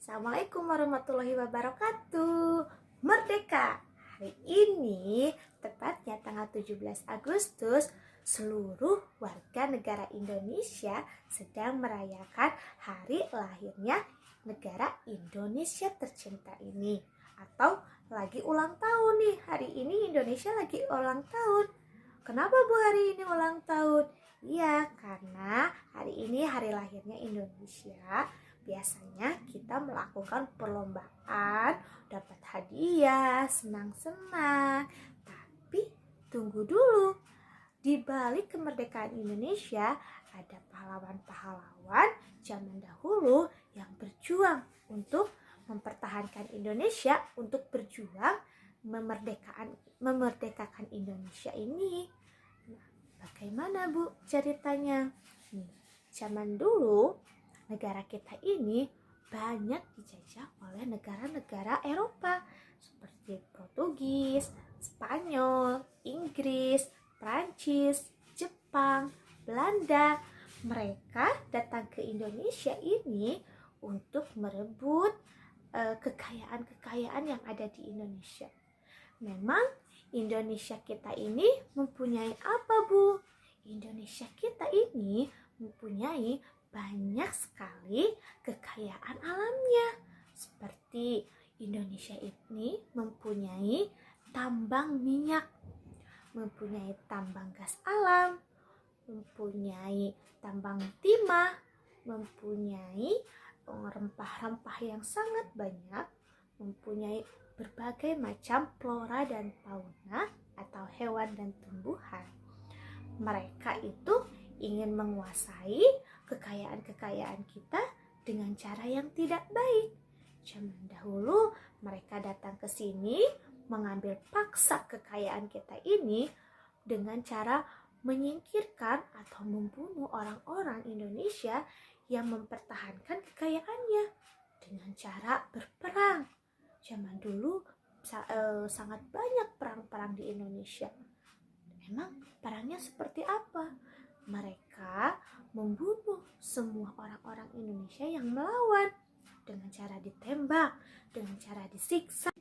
Assalamualaikum warahmatullahi wabarakatuh. Merdeka. Hari ini, tepatnya tanggal 17 Agustus, seluruh warga negara Indonesia sedang merayakan hari lahirnya negara Indonesia tercinta ini. Atau lagi ulang tahun nih, hari ini Indonesia lagi ulang tahun. Kenapa Bu hari ini ulang tahun? Iya, karena hari ini hari lahirnya Indonesia. Biasanya kita melakukan perlombaan, dapat hadiah, senang-senang. Tapi tunggu dulu, di balik kemerdekaan Indonesia ada pahlawan-pahlawan zaman dahulu yang berjuang untuk mempertahankan Indonesia, untuk berjuang memerdekakan Indonesia ini. Nah, bagaimana Bu ceritanya? Zaman dulu negara kita ini banyak dijajah oleh negara-negara Eropa seperti Portugis, Spanyol, Inggris, Prancis, Jepang, Belanda. Mereka datang ke Indonesia ini untuk merebut kekayaan-kekayaan yang ada di Indonesia. Memang Indonesia kita ini mempunyai apa, Bu? Indonesia kita ini mempunyai banyak sekali kekayaan alamnya. Seperti Indonesia ini mempunyai tambang minyak, mempunyai tambang gas alam, mempunyai tambang timah, mempunyai rempah-rempah yang sangat banyak, mempunyai berbagai macam flora dan fauna atau hewan dan tumbuhan. Mereka itu ingin menguasai kekayaan-kekayaan kita dengan cara yang tidak baik. Zaman dahulu mereka datang ke sini mengambil paksa kekayaan kita ini dengan cara menyingkirkan atau membunuh orang-orang Indonesia yang mempertahankan kekayaannya dengan cara berperang. Zaman dulu sangat banyak perang-perang di Indonesia. Emang perangnya seperti apa? Mereka membunuh semua orang-orang Indonesia yang melawan dengan cara ditembak, dengan cara disiksa.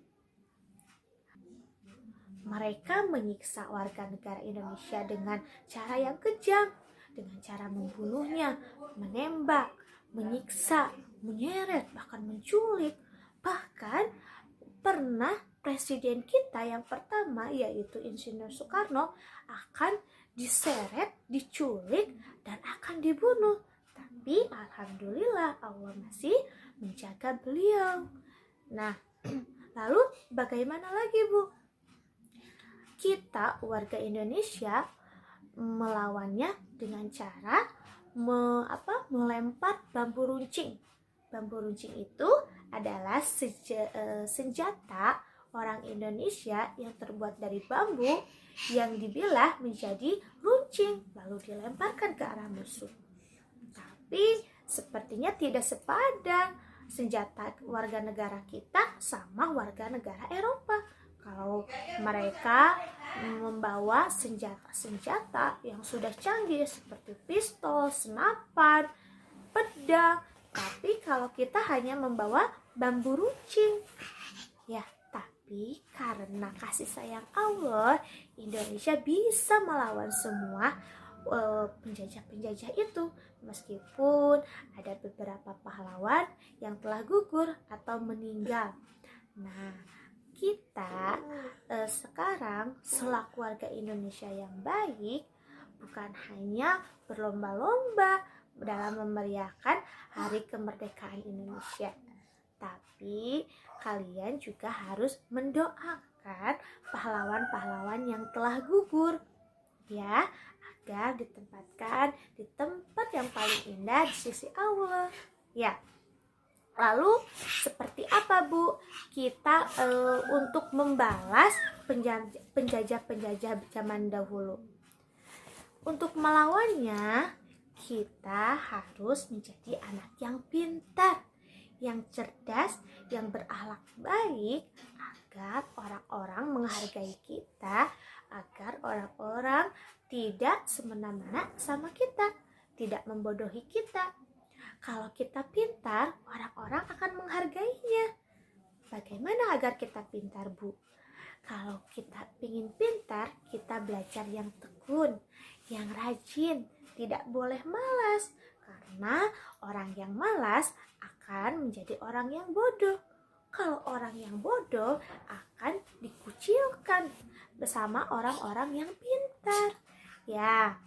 Mereka menyiksa warga negara Indonesia dengan cara yang kejam, dengan cara membunuhnya, menembak, menyiksa, menyeret, bahkan menculik. Bahkan pernah presiden kita yang pertama, yaitu Insinyur Soekarno, akan diseret, diculik, dan akan dibunuh. Tapi alhamdulillah Allah masih menjaga beliau. Nah, lalu bagaimana lagi, Bu? Kita warga Indonesia melawannya dengan cara melempar bambu runcing. Bambu runcing itu adalah senjata orang Indonesia yang terbuat dari bambu yang dibelah menjadi runcing lalu dilemparkan ke arah musuh. Tapi sepertinya tidak sepadan senjata warga negara kita sama warga negara Eropa. Kalau mereka membawa senjata-senjata yang sudah canggih seperti pistol, senapan, pedang, tapi kalau kita hanya membawa bambu runcing. Ya, tapi karena kasih sayang Allah, Indonesia bisa melawan semua penjajah-penjajah itu, meskipun ada beberapa pahlawan yang telah gugur atau meninggal. Nah, kita sekarang selaku warga Indonesia yang baik bukan hanya berlomba-lomba dalam memeriahkan hari kemerdekaan Indonesia, tapi kalian juga harus mendoakan pahlawan-pahlawan yang telah gugur, ya, agar ditempatkan di tempat yang paling indah di sisi Allah. Ya, lalu seperti apa, Bu, kita untuk membalas penjajah-penjajah zaman dahulu? Untuk melawannya, kita harus menjadi anak yang pintar, yang cerdas, yang berakhlak baik, agar orang-orang menghargai kita, agar orang-orang tidak semena-mena sama kita, tidak membodohi kita. Kalau kita pintar, orang-orang akan menghargainya. Bagaimana agar kita pintar, Bu? Kalau kita ingin pintar, kita belajar yang tekun, yang rajin, tidak boleh malas. Karena orang yang malas akan menjadi orang yang bodoh. Kalau orang yang bodoh akan dikucilkan bersama orang-orang yang pintar. Ya,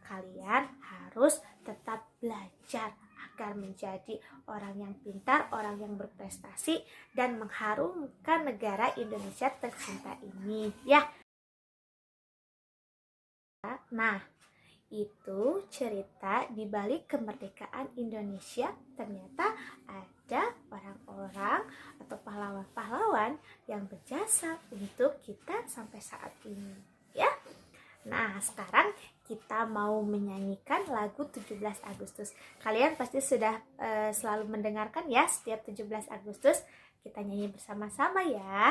kalian harus tetap belajar agar menjadi orang yang pintar, orang yang berprestasi, dan mengharumkan negara Indonesia tercinta ini, ya. Nah, itu cerita di balik kemerdekaan Indonesia. Ternyata ada orang-orang atau pahlawan-pahlawan yang berjasa untuk kita sampai saat ini, ya. Nah, sekarang kita mau menyanyikan lagu 17 Agustus. Kalian pasti sudah selalu mendengarkan ya, setiap 17 Agustus kita nyanyi bersama-sama ya.